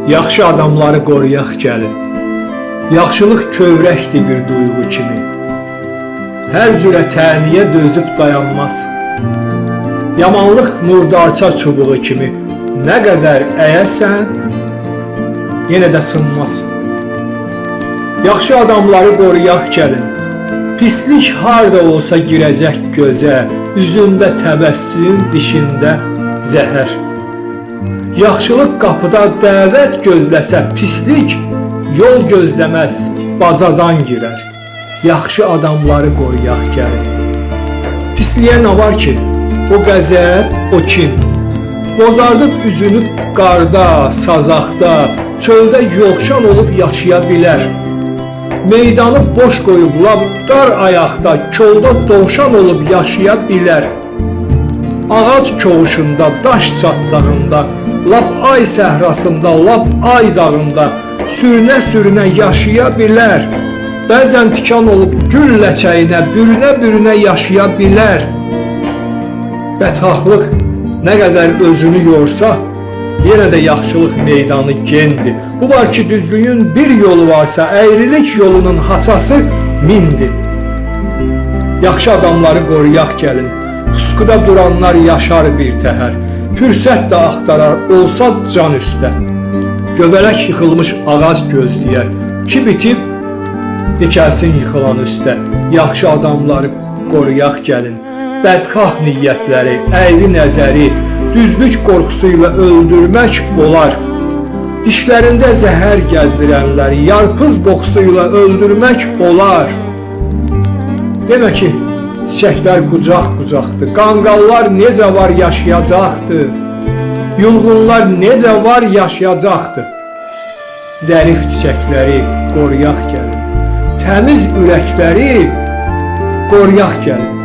Yaxşı adamları qoruyaq gəlin. Yaxşılıq kövrəkdir bir duyğu kimi. Hər cürə təniyə dözüb dayanmaz. Yamanlıq murdarça çubuğu kimi nə qədər əyəsən, yenə də sınmaz. Yaxşı adamları qoruyaq gəlin. Pislik harda olsa girəcək gözə, üzündə təbəssüm, dişində zəhər. Yaxşılıq qapıda dəvət gözləsə, pislik yol gözləməz, bacadan girər. Yaxşı adamları qoruyaq gəlin. Pisliyə nə var ki? O qəzəb, o kin. Bozardıb üzünü qarda, sazaqda, çöldə yovşan olub yaşaya bilər. Meydanı boş qoyub lap dar ayaqda, kolda dovşan olub yaşaya bilər. Ağac koğuşunda, daş çatlağında, lap ay səhrasında, lap ay dağında sürünə-sürünə yaşaya bilər. Bəzən tikan olub gül ləçəyinə, bürünə-bürünə yaşaya bilər. Bədxahlıq nə qədər özünü yorsa, yenə də yaxşılıq meydanı gendir. Bu var ki, düzlüyün bir yolu varsa, əyrilik yolunun haçası mindir. Yaxşı adamları qoruyaq gəlin. Puskuda duranlar yaşar bir təhər. Fürsət də axtarar, olsa can üstə. Göbələk yıxılmış ağac gözləyər. Ki bitib, dikəlsin yıxılan üstə. Yaxşı adamları qoruyaq gəlin. Bədxah niyyətləri, əyri nəzəri, düzlük qorxusuyla öldürmək olar. Dişlərində zəhər gəzdirənləri, yarpız qoxusuyla öldürmək olar. Demə ki, çiçəklər qucaq-qucaqdır, qanqallar necə var yaşayacaqdır, yulğunlar necə var yaşayacaqdır. Zərif çiçəkləri qoruyaq gəlin, təmiz ürəkləri qoruyaq gəlin.